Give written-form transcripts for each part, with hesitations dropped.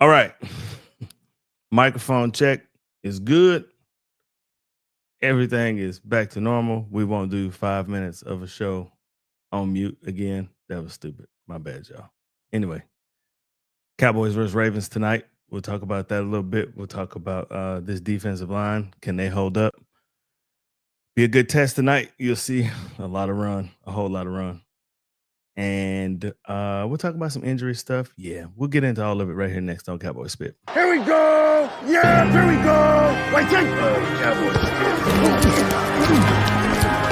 All right. Microphone check is good. Everything is back to normal. We won't do 5 minutes of a show on mute again. That was stupid. My bad, y'all. Anyway, Cowboys versus Ravens tonight. We'll talk about that a little bit. We'll talk about this defensive line. Can they hold up? Be a good test tonight. You'll see a lot of run, a whole lot of run. And we'll talk about some injury stuff. Yeah, we'll get into all of it right here next on Cowboy Spit. Here we go! Yeah, here we go! Wait, take Cowboys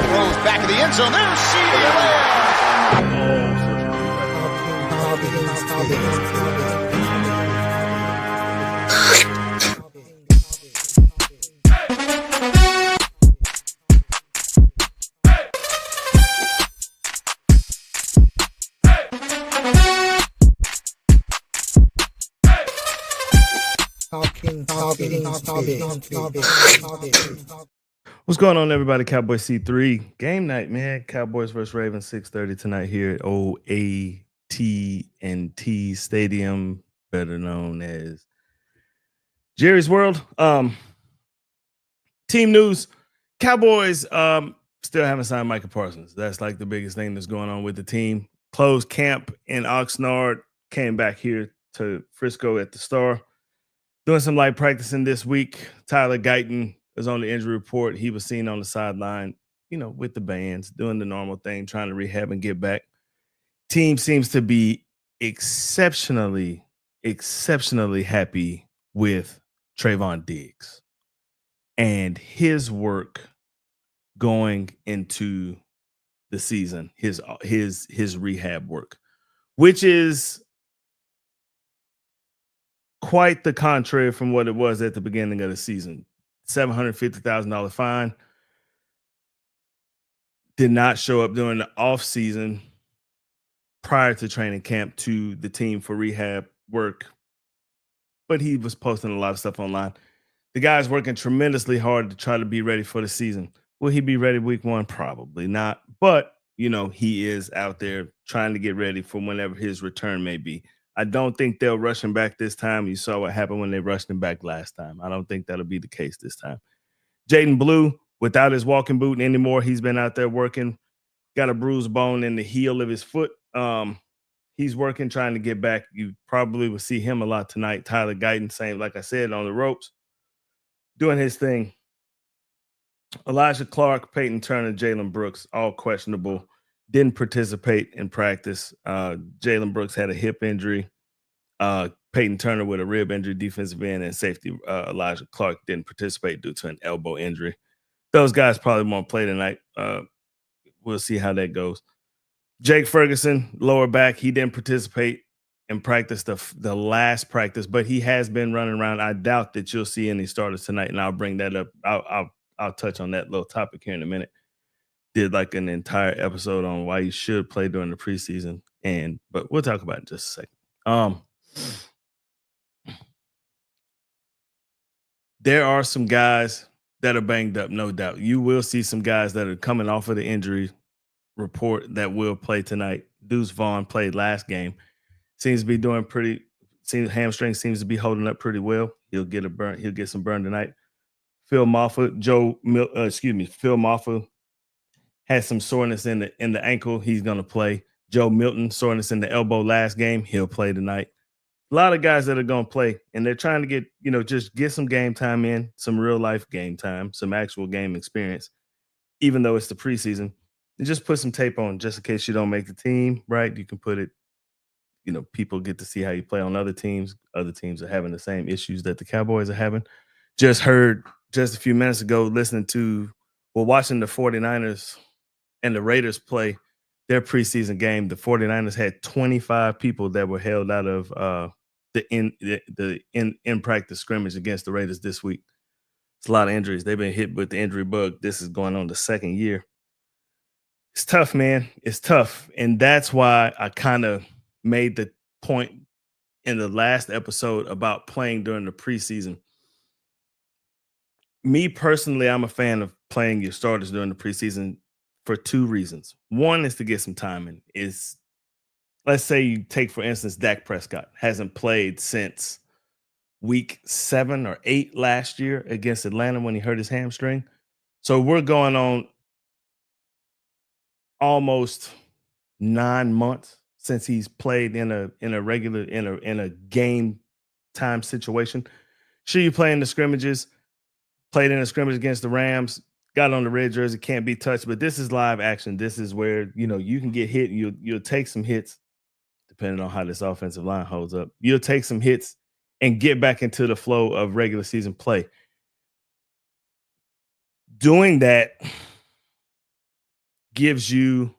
throws back of the end zone. There's CeeDee Lamb. What's going on, everybody? Cowboy C3 game night, man. Cowboys versus Ravens, 6:30 tonight here at OAT&T Stadium, better known as Jerry's World. Team news: Cowboys still haven't signed Micah Parsons. That's like the biggest thing that's going on with the team. Closed camp in Oxnard, came back here to Frisco at the Star. Doing some light practicing this week. Tyler Guyton is on the injury report. He was seen on the sideline, with the bands, doing the normal thing, trying to rehab and get back. Team seems to be exceptionally happy with Trayvon Diggs and his work going into the season, his rehab work, which is quite the contrary from what it was at the beginning of the season. $750,000 fine. Did not show up during the off season prior to training camp to the team for rehab work, but he was posting a lot of stuff online. The guy's working tremendously hard to try to be ready for the season. Will he be ready week one? Probably not, but he is out there trying to get ready for whenever his return may be. I don't think they'll rush him back this time. You saw what happened when they rushed him back last time. I don't think that'll be the case this time. Jaden Blue, without his walking boot anymore, he's been out there working. Got a bruised bone in the heel of his foot. He's working, trying to get back. You probably will see him a lot tonight. Tyler Guyton, same, like I said, on the ropes, doing his thing. Elijah Clark, Peyton Turner, Jalen Brooks, all questionable. Didn't participate in practice. Jalen Brooks had a hip injury. Peyton Turner with a rib injury, defensive end, and safety Elijah Clark didn't participate due to an elbow injury. Those guys probably won't play tonight. We'll see how that goes. Jake Ferguson, lower back, he didn't participate in practice, the last practice, but he has been running around. I doubt that you'll see any starters tonight, and I'll bring that up. I'll touch on that little topic here in a minute. Did like an entire episode on why you should play during the preseason, but we'll talk about it in just a second. There are some guys that are banged up, no doubt. You will see some guys that are coming off of the injury report that will play tonight. Deuce Vaughn played last game. Seems to be doing hamstring seems to be holding up pretty well. He'll get some burn tonight. Phil Maffa had some soreness in the ankle. He's going to play. Joe Milton, soreness in the elbow last game. He'll play tonight. A lot of guys that are going to play, and they're trying to get, just get some game time in, some real life game time, some actual game experience, even though it's the preseason. And just put some tape on just in case you don't make the team, right? You can put it, people get to see how you play on other teams. Other teams are having the same issues that the Cowboys are having. Just heard just a few minutes ago, watching the 49ers and the Raiders play their preseason game. The 49ers had 25 people that were held out of the in-practice scrimmage against the Raiders this week. It's a lot of injuries. They've been hit with the injury bug. This is going on the second year. It's tough, man. It's tough. And that's why I kind of made the point in the last episode about playing during the preseason. Me personally, I'm a fan of playing your starters during the preseason for two reasons. One is to get some time in. Let's say you take, for instance, Dak Prescott hasn't played since week 7 or 8 last year against Atlanta when he hurt his hamstring. So we're going on almost 9 months since he's played in a regular in a game time situation. Sure, you play in the scrimmages, played in a scrimmage against the Rams, got on the red jersey, can't be touched. But this is live action. This is where you can get hit. You'll take some hits, depending on how this offensive line holds up. You'll take some hits and get back into the flow of regular season play. Doing that gives you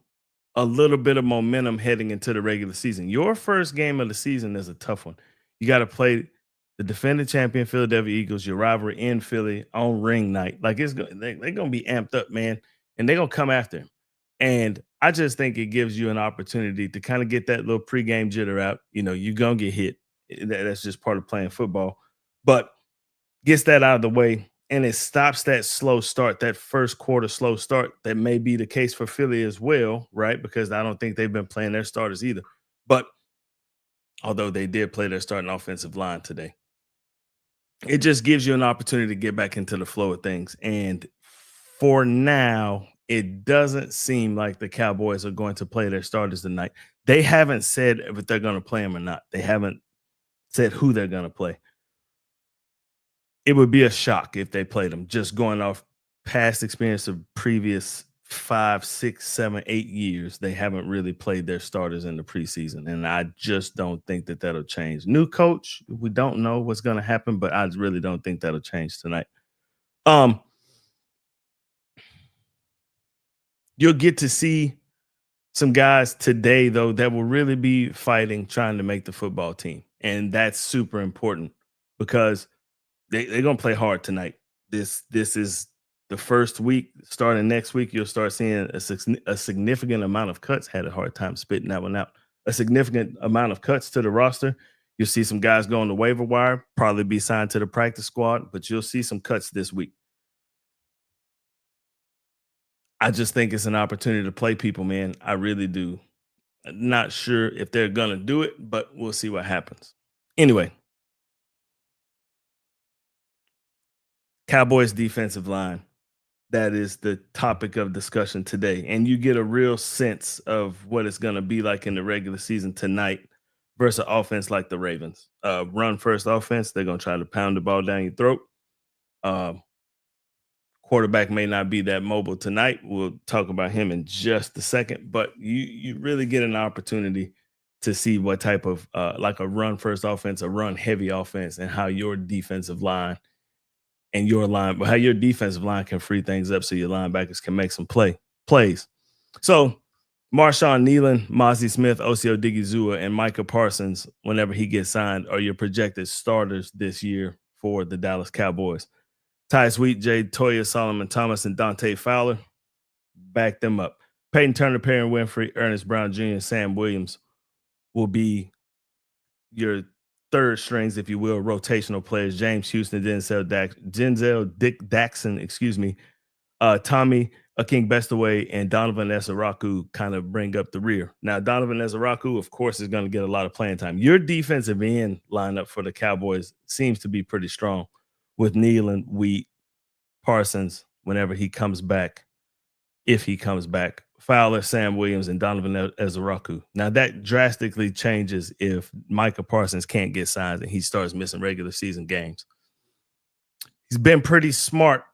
a little bit of momentum heading into the regular season. Your first game of the season is a tough one. You got to play the defending champion Philadelphia Eagles, your rivalry in Philly on ring night. Like they're gonna be amped up, man, and they're gonna come after him. And I just think it gives you an opportunity to kind of get that little pregame jitter out. You're gonna get hit. That's just part of playing football. But gets that out of the way, and it stops that slow start, that first quarter slow start. That may be the case for Philly as well, right? Because I don't think they've been playing their starters either. But although they did play their starting offensive line today, it just gives you an opportunity to get back into the flow of things. And for now, it doesn't seem like the Cowboys are going to play their starters tonight. They haven't said if they're going to play them or not. They haven't said who they're going to play. It would be a shock if they played them, just going off past experience of previous 5, 6, 7, 8 years. They haven't really played their starters in the preseason, and I just don't think that that'll change. New coach, we don't know what's going to happen, but I really don't think that'll change tonight. You'll get to see some guys today, though, that will really be fighting, trying to make the football team, and that's super important because they're going to play hard tonight. This is the first week. Starting next week, you'll start seeing a significant amount of cuts. Had a hard time spitting that one out. A significant amount of cuts to the roster. You'll see some guys go on the waiver wire, probably be signed to the practice squad, but you'll see some cuts this week. I just think it's an opportunity to play people, man. I really do. Not sure if they're going to do it, but we'll see what happens. Anyway, Cowboys defensive line. That is the topic of discussion today. And you get a real sense of what it's going to be like in the regular season tonight versus an offense like the Ravens. Run first offense. They're going to try to pound the ball down your throat. Quarterback may not be that mobile tonight. We'll talk about him in just a second, but you really get an opportunity to see what type of like a run first offense, a run heavy offense, and how your defensive line and how your defensive line can free things up so your linebackers can make some plays. So Marshawn Nealon, Mozzie Smith, Oseo Digizua, and Micah Parsons, whenever he gets signed, are your projected starters this year for the Dallas Cowboys. Ty Sweet, Jay Toya, Solomon Thomas, and Dante Fowler, back them up. Peyton Turner, Perry Winfrey, Ernest Brown Jr., and Sam Williams will be your third strings, if you will, rotational players. James Houston, Denzel Dick Daxon, Tommy Aking Bestaway, and Donovan Esaraku kind of bring up the rear. Now, Donovan Esaraku, of course, is going to get a lot of playing time. Your defensive end lineup for the Cowboys seems to be pretty strong with Nealon, Wheat, Parsons, whenever he comes back, if he comes back, Fowler, Sam Williams, and Donovan Esaraku. Now, that drastically changes if Micah Parsons can't get signed and he starts missing regular season games. He's been pretty smart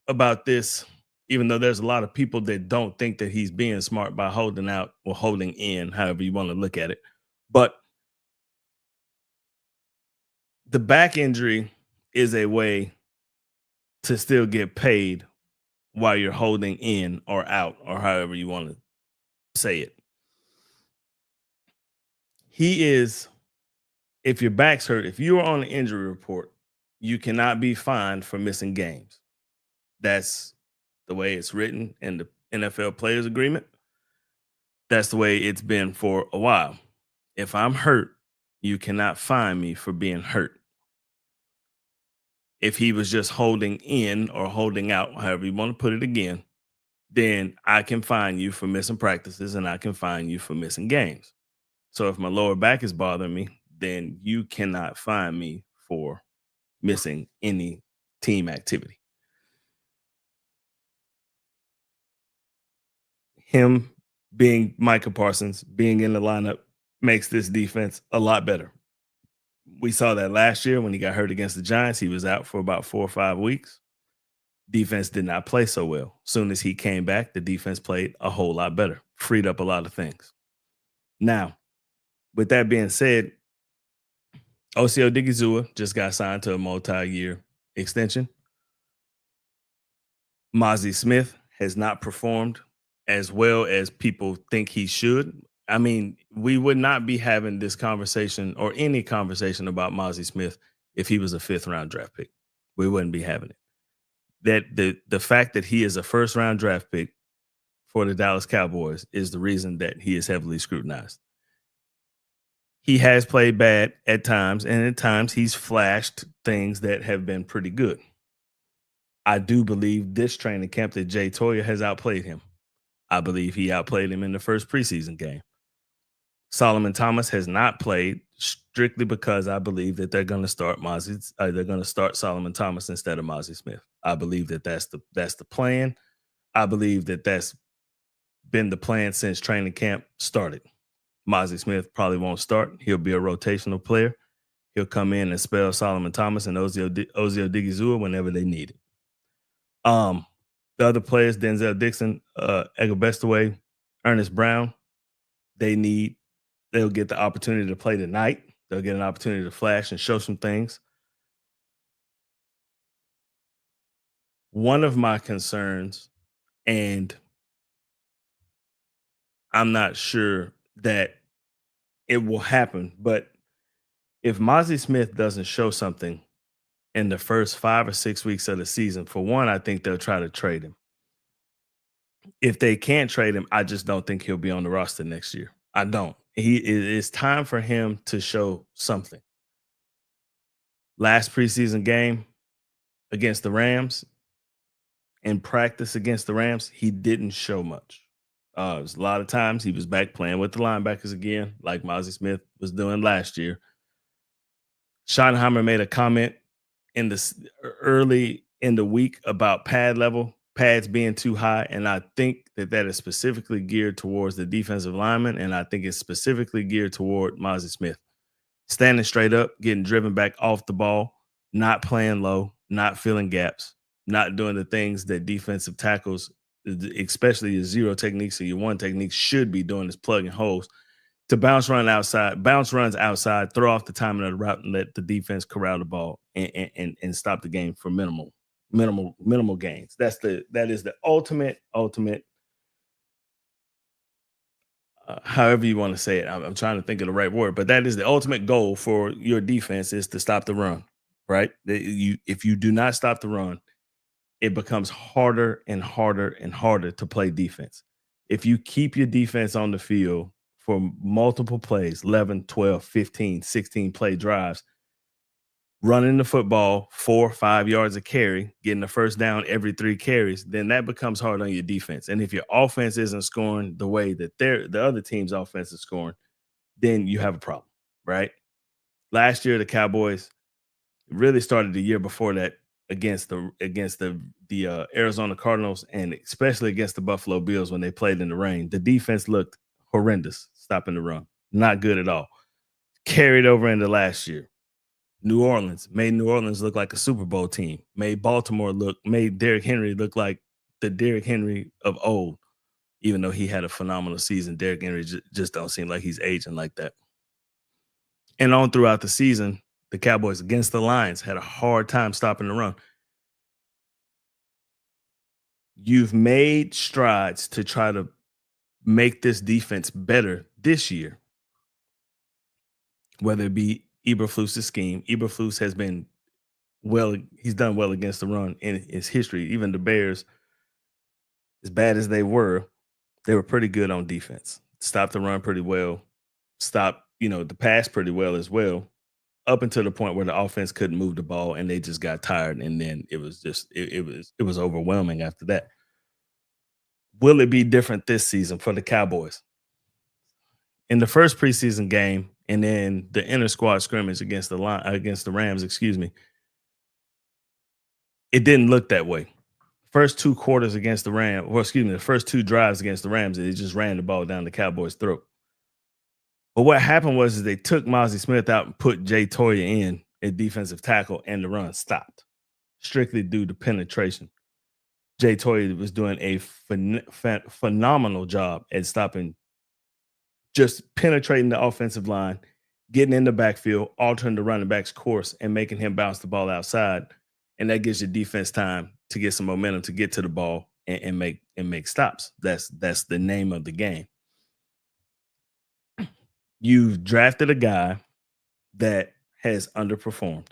about this, even though there's a lot of people that don't think that he's being smart by holding out or holding in, however you want to look at it. But the back injury is a way to still get paid while you're holding in or out, or however you want to say it. He is, if your back's hurt, if you are on an injury report, you cannot be fined for missing games. That's the way it's written in the NFL Players Agreement. That's the way it's been for a while. If I'm hurt, you cannot fine me for being hurt. If he was just holding in or holding out, however you want to put it again, then I can fine you for missing practices and I can fine you for missing games. So if my lower back is bothering me, then you cannot fine me for missing any team activity. Him being Micah Parsons, being in the lineup, makes this defense a lot better. We saw that last year when he got hurt against the Giants. He was out for about 4 or 5 weeks. Defense did not play so well. Soon as he came back, the defense played a whole lot better, freed up a lot of things. Now, with that being said, Oseo Digizua just got signed to a multi-year extension. Mozzie Smith has not performed as well as people think he should. I mean, we would not be having this conversation or any conversation about Mozzie Smith if he was a 5th-round draft pick. We wouldn't be having it. That the fact that he is a 1st-round draft pick for the Dallas Cowboys is the reason that he is heavily scrutinized. He has played bad at times, and at times he's flashed things that have been pretty good. I do believe this training camp that Jay Toya has outplayed him. I believe he outplayed him in the first preseason game. Solomon Thomas has not played strictly because I believe that they're going to start they're going to start Solomon Thomas instead of Mozzie Smith. I believe that that's the plan. I believe that that's been the plan since training camp started. Mozzie Smith probably won't start. He'll be a rotational player. He'll come in and spell Solomon Thomas and Oseo Digizua whenever they need it. The other players, Denzel Dixon, Egobestaway, Ernest Brown, they'll get the opportunity to play tonight. They'll get an opportunity to flash and show some things. One of my concerns, and I'm not sure that it will happen, but if Mozzie Smith doesn't show something in the first 5 or 6 weeks of the season, for one, I think they'll try to trade him. If they can't trade him, I just don't think he'll be on the roster next year. I don't. It's time for him to show something. Last preseason game against the Rams, in practice against the Rams, he didn't show much. It was a lot of times he was back playing with the linebackers again, like Mozzie Smith was doing last year. Schottenheimer made a comment in the early in the week about pads being too high, and I think that is specifically geared towards the defensive lineman, and I think it's specifically geared toward Mozzie Smith. Standing straight up, getting driven back off the ball, not playing low, not filling gaps, not doing the things that defensive tackles, especially your zero techniques or your one techniques, should be doing, is plugging holes. To bounce runs outside, throw off the timing of the route, and let the defense corral the ball and stop the game for minimal gains. That is the ultimate. However you want to say it, I'm trying to think of the right word, but that is the ultimate goal for your defense, is to stop the run. Right? If you do not stop the run, it becomes harder and harder and harder to play defense. If you keep your defense on the field for multiple plays, 11, 12, 15, 16 play drives, running the football 4 or 5 yards a carry, getting the first down every 3 carries, then that becomes hard on your defense. And if your offense isn't scoring the way that the other team's offense is scoring, then you have a problem, right? Last year, the Cowboys really started the year before that against the Arizona Cardinals, and especially against the Buffalo Bills when they played in the rain. The defense looked horrendous stopping the run. Not good at all. Carried over into last year. New Orleans made New Orleans look like a Super Bowl team. Made Derrick Henry look like the Derrick Henry of old. Even though he had a phenomenal season, Derrick Henry just don't seem like he's aging like that. And on throughout the season, the Cowboys against the Lions had a hard time stopping the run. You've made strides to try to make this defense better this year, whether it be Eberflus's scheme. Eberflus has been he's done well against the run in his history. Even the Bears, as bad as they were pretty good on defense. Stopped the run pretty well, stopped, the pass pretty well as well, up until the point where the offense couldn't move the ball and they just got tired, and then it was just it was overwhelming after that. Will it be different this season for the Cowboys? In the first preseason game and then the inter squad scrimmage against the Rams, it didn't look that way. First 2 quarters against the Rams, or excuse me, the first 2 drives against the Rams, they just ran the ball down the Cowboys' throat. But what happened was is they took Mozzie Smith out and put Jay Toya in at defensive tackle, and the run stopped strictly due to penetration. Jay Toya was doing a phenomenal job at stopping, just penetrating the offensive line, getting in the backfield, altering the running back's course, and making him bounce the ball outside. And that gives your defense time to get some momentum to get to the ball and make stops. That's the name of the game. You've drafted a guy that has underperformed.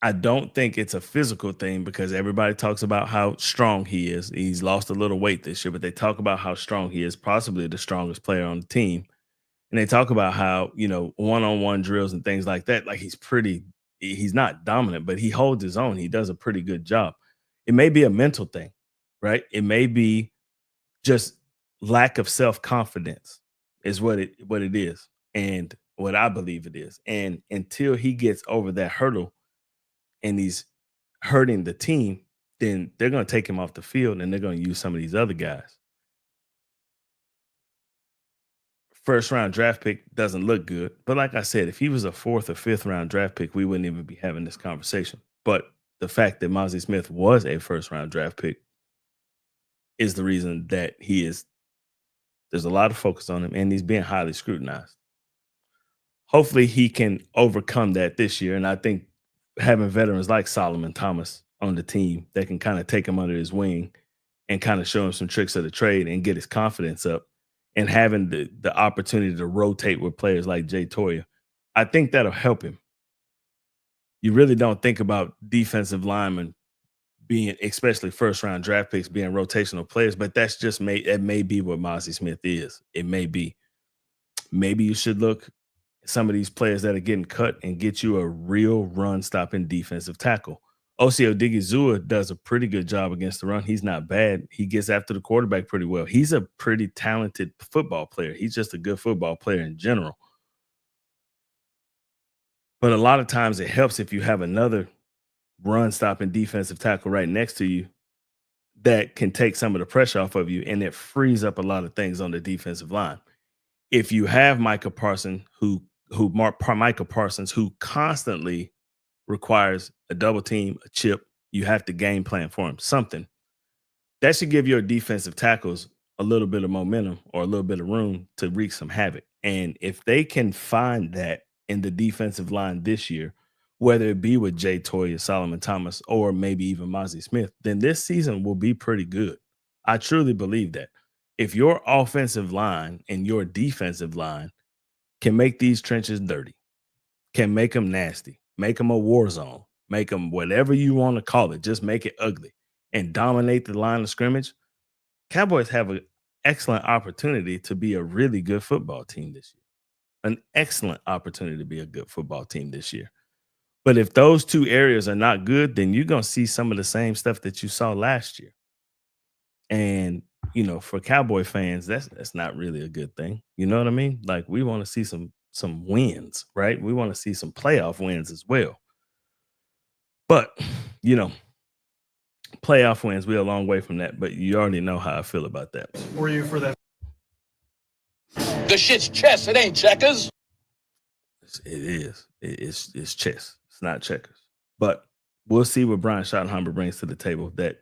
I don't think it's a physical thing because everybody talks about how strong he is. He's lost a little weight this year, but they talk about how strong he is, possibly the strongest player on the team. And they talk about how, one-on-one drills and things like that, like he's not dominant, but he holds his own. He does a pretty good job. It may be a mental thing, right? It may be just lack of self-confidence is what it is, and what I believe it is. And until he gets over that hurdle and he's hurting the team, then they're going to take him off the field and they're going to use some of these other guys. First round draft pick doesn't look good. But like I said, if he was a 4th or 5th round draft pick, we wouldn't even be having this conversation. But the fact that Mozzie Smith was a 1st round draft pick is the reason that there's a lot of focus on him and he's being highly scrutinized. Hopefully he can overcome that this year. And I think having veterans like Solomon Thomas on the team that can kind of take him under his wing and kind of show him some tricks of the trade and get his confidence up, and having the opportunity to rotate with players like Jay Toya, I think that'll help him. You really don't think about defensive linemen being, especially 1st round draft picks, being rotational players, but it may be what Mozzie Smith is. It may be. Maybe you should look at some of these players that are getting cut and get you a real run stopping defensive tackle. Osio Odigizua does a pretty good job against the run. He's not bad. He gets after the quarterback pretty well. He's a pretty talented football player. He's just a good football player in general. But a lot of times it helps if you have another run stopping defensive tackle right next to you that can take some of the pressure off of you, and it frees up a lot of things on the defensive line. If you have Micah Parsons who constantly requires a double team, a chip, you have to game plan for him, something that should give your defensive tackles a little bit of momentum or a little bit of room to wreak some havoc. And if they can find that in the defensive line this year, whether it be with Jay Toya, Solomon Thomas, or maybe even Mozzie Smith, then this season will be pretty good. I truly believe that. If your offensive line and your defensive line can make these trenches dirty, can make them nasty, make them a war zone, make them whatever you want to call it, just make it ugly and dominate the line of scrimmage, Cowboys have an excellent opportunity to be a really good football team this year. An excellent opportunity to be a good football team this year. But if those 2 areas are not good, then you're going to see some of the same stuff that you saw last year. And, for Cowboy fans, that's not really a good thing. You know what I mean? Like, we want to see some wins, right? We want to see some playoff wins as well. But, playoff wins, we're a long way from that, but you already know how I feel about that. Were you for that? The shit's chess, it ain't checkers. It is. It's chess. It's not checkers. But we'll see what Brian Schottenheimer brings to the table that,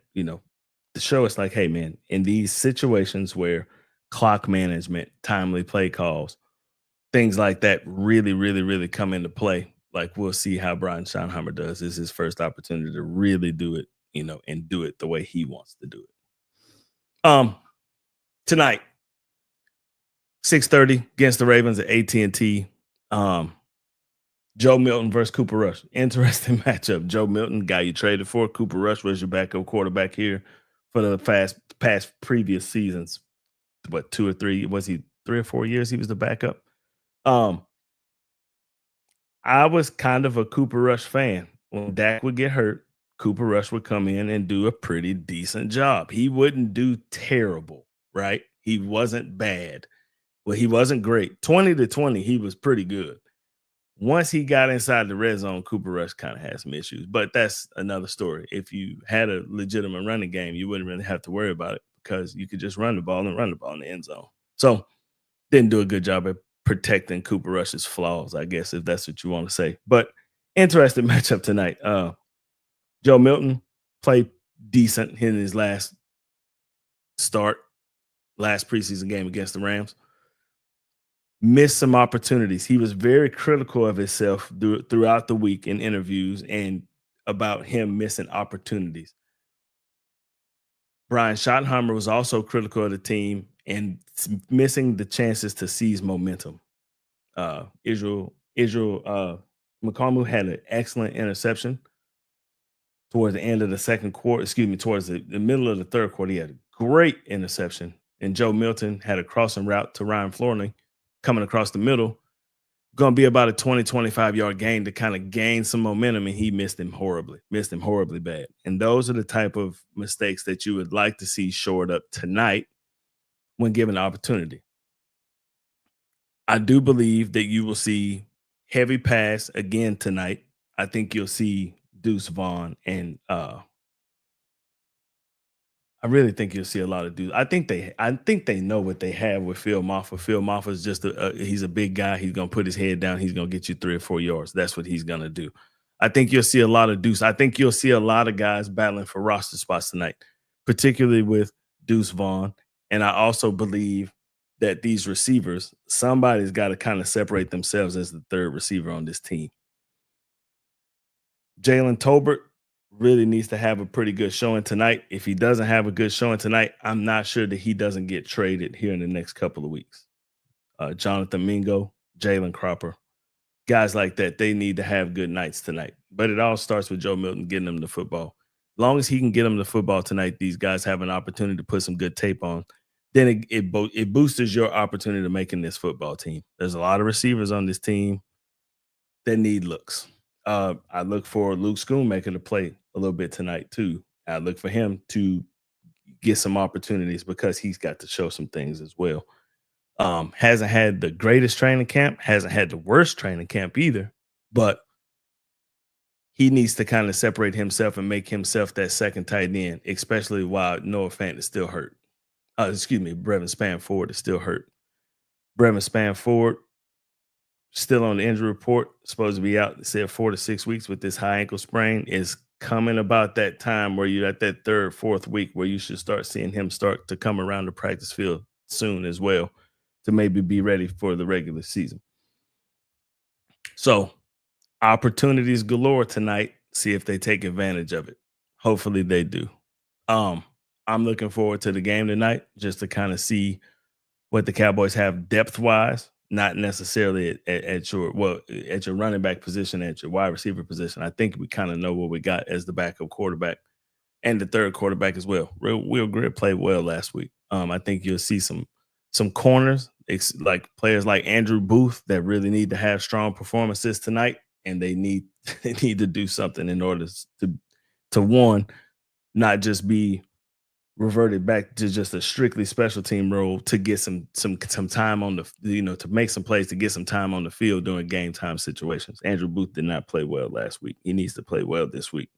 to show us like, hey, man, in these situations where clock management, timely play calls, things like that really, really, really come into play. Like, we'll see how Brian Schottenheimer does. This is his first opportunity to really do it, and do it the way he wants to do it. Tonight, 6:30 against the Ravens at AT&T. Joe Milton versus Cooper Rush. Interesting matchup. Joe Milton, guy you traded for. Cooper Rush was your backup quarterback here for the past previous seasons. What, 2 or 3? Was he 3 or 4 years he was the backup? I was kind of a Cooper Rush fan. When Dak would get hurt, Cooper Rush would come in and do a pretty decent job. He wouldn't do terrible, right? He wasn't bad. Well, he wasn't great. 20-20, he was pretty good. Once he got inside the red zone, Cooper Rush kind of had some issues, but that's another story. If you had a legitimate running game, you wouldn't really have to worry about it because you could just run the ball in the end zone. So didn't do a good job at protecting Cooper Rush's flaws, I guess, if that's what you want to say. But interesting matchup tonight. Joe Milton played decent in his last preseason game against the Rams. Missed some opportunities. He was very critical of himself throughout the week in interviews and about him missing opportunities. Brian Schottenheimer was also critical of the team and missing the chances to seize momentum. Israel McCormick had an excellent interception towards the end of the second quarter. Towards the middle of the third quarter, he had a great interception. And Joe Milton had a crossing route to Ryan Florney coming across the middle. Going to be about a 20, 25-yard gain to kind of gain some momentum, and he missed him horribly bad. And those are the type of mistakes that you would like to see shored up tonight when given the opportunity. I do believe that you will see heavy pass again tonight. I think you'll see Deuce Vaughn and I really think you'll see a lot of dudes. I think they know what they have with Phil Maffa. Phil Maffa is just he's a big guy. He's gonna put his head down. He's gonna get you 3 or 4 yards. That's what he's gonna do. I think you'll see a lot of Deuce. I think you'll see a lot of guys battling for roster spots tonight, particularly with Deuce Vaughn. And I also believe that these receivers, somebody's got to kind of separate themselves as the third receiver on this team. Jalen Tolbert really needs to have a pretty good showing tonight. If he doesn't have a good showing tonight, I'm not sure that he doesn't get traded here in the next couple of weeks. Jonathan Mingo, Jalen Cropper, guys like that, they need to have good nights tonight. But it all starts with Joe Milton getting them the football. As long as he can get them the football tonight, these guys have an opportunity to put some good tape on. Then it boosts your opportunity to making this football team. There's a lot of receivers on this team that need looks. I look for Luke Schoonmaker to play a little bit tonight too. I look for him to get some opportunities because he's got to show some things as well. Hasn't had the greatest training camp, hasn't had the worst training camp either, but he needs to kind of separate himself and make himself that second tight end, especially while Noah Fant is still hurt. Brevin Spann-Ford is still hurt. Brevin Spann-Ford still on the injury report, supposed to be out, they said 4 to 6 weeks with this high ankle sprain. Is coming about that time where you're at that third, fourth week where you should start seeing him start to come around the practice field soon as well to maybe be ready for the regular season. So opportunities galore tonight. See if they take advantage of it. Hopefully they do. I'm looking forward to the game tonight just to kind of see what the Cowboys have depth-wise, not necessarily at your running back position, at your wide receiver position. I think we kind of know what we got as the backup quarterback and the third quarterback as well. Will Grier played well last week. I think you'll see some corners, like players like Andrew Booth, that really need to have strong performances tonight, and they need to do something in order to one, not just be reverted back to just a strictly special team role, to get some time on the, to make some plays, to get some time on the field during game time situations. Andrew Booth did not play well last week. He needs to play well this week,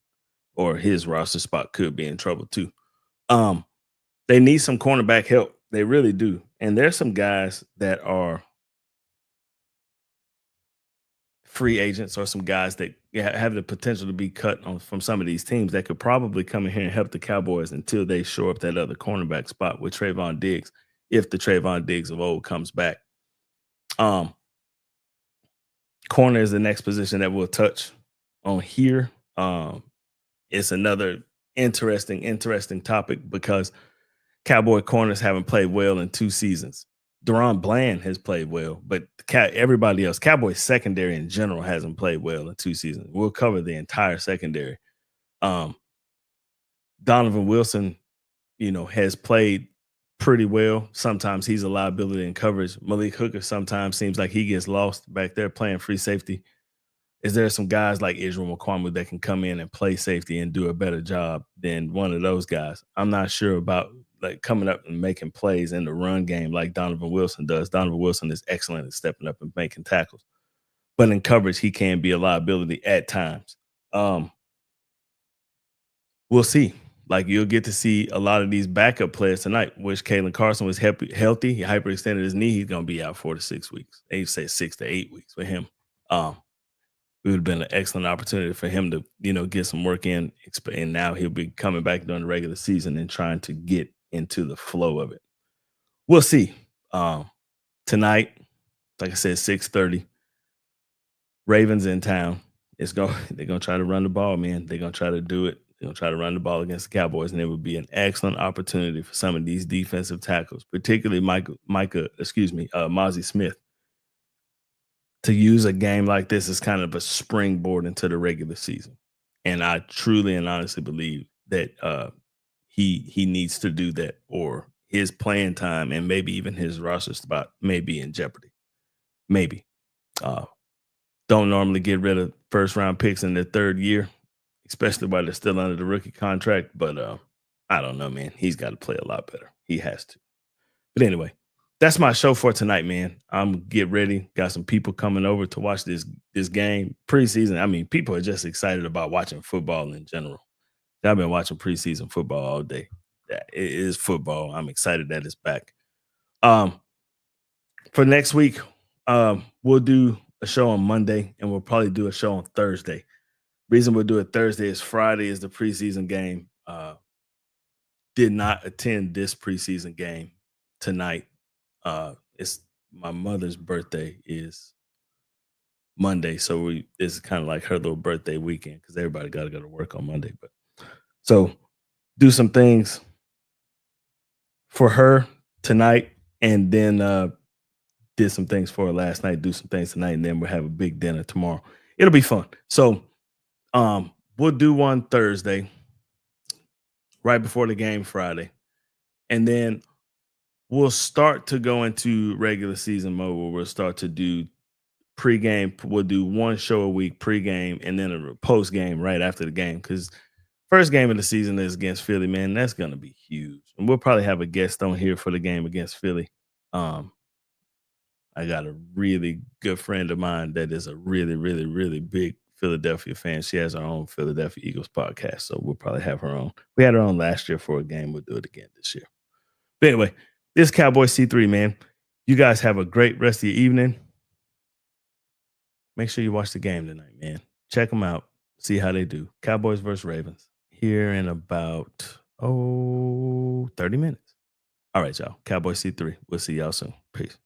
or his roster spot could be in trouble too. They need some cornerback help. They really do. And there's some guys that are free agents, or some guys that have the potential to be cut from some of these teams that could probably come in here and help the Cowboys until they shore up that other cornerback spot with Trayvon Diggs, if the Trayvon Diggs of old comes back. Corner is the next position that we'll touch on here. It's another interesting topic because Cowboy corners haven't played well in 2 seasons. Deron Bland has played well, but everybody else, Cowboys secondary in general, hasn't played well in 2 seasons. We'll cover the entire secondary. Donovan Wilson, has played pretty well. Sometimes he's a liability in coverage. Malik Hooker sometimes seems like he gets lost back there playing free safety. Is there some guys like Israel McCormick that can come in and play safety and do a better job than one of those guys? I'm not sure about coming up and making plays in the run game like Donovan Wilson does. Donovan Wilson is excellent at stepping up and making tackles. but in coverage, he can be a liability at times. We'll see. Like you'll get to see a lot of these backup players tonight. Wish Kalen Carson was healthy. He hyperextended his knee. He's going to be out 4 to 6 weeks. They say 6 to 8 weeks for him. It would have been an excellent opportunity for him to, get some work in. And now he'll be coming back during the regular season and trying to get into the flow of it. We'll see. Tonight, like I said, 6:30. Ravens in town. They're gonna try to run the ball, man. They're gonna try to do it. They're gonna try to run the ball against the Cowboys, and it would be an excellent opportunity for some of these defensive tackles, particularly Mozzie Smith, to use a game like this as kind of a springboard into the regular season. And I truly and honestly believe that he needs to do that, or his playing time and maybe even his roster spot may be in jeopardy. Maybe. Don't normally get rid of first round picks in their third year, especially while they're still under the rookie contract. But I don't know, man. He's got to play a lot better. He has to. But anyway, that's my show for tonight, man. I'm get ready. Got some people coming over to watch this game. Preseason. I mean, people are just excited about watching football in general. I've been watching preseason football all day. It is football. I'm excited that it's back. For next week, we'll do a show on Monday, and we'll probably do a show on Thursday. Reason we'll do it Thursday is Friday is the preseason game. Did not attend this preseason game tonight. It's my mother's birthday is Monday, so it's kind of like her little birthday weekend because everybody got to go to work on Monday. But so do some things for her tonight, and then did some things for her last night, do some things tonight, and then we'll have a big dinner tomorrow. It'll be fun. So we'll do one Thursday, right before the game Friday. And then we'll start to go into regular season mode where we'll start to do pregame. We'll do one show a week pregame and then a post game right after the game. Because first game of the season is against Philly, man. That's going to be huge. And we'll probably have a guest on here for the game against Philly. I got a really good friend of mine that is a really, really, really big Philadelphia fan. She has her own Philadelphia Eagles podcast, so we'll probably have her on. We had her on last year for a game. We'll do it again this year. But anyway, this is Cowboy C3, man. You guys have a great rest of your evening. Make sure you watch the game tonight, man. Check them out. See how they do. Cowboys versus Ravens here in about 30 minutes. All right, y'all. Cowboy C3. We'll see y'all soon. Peace.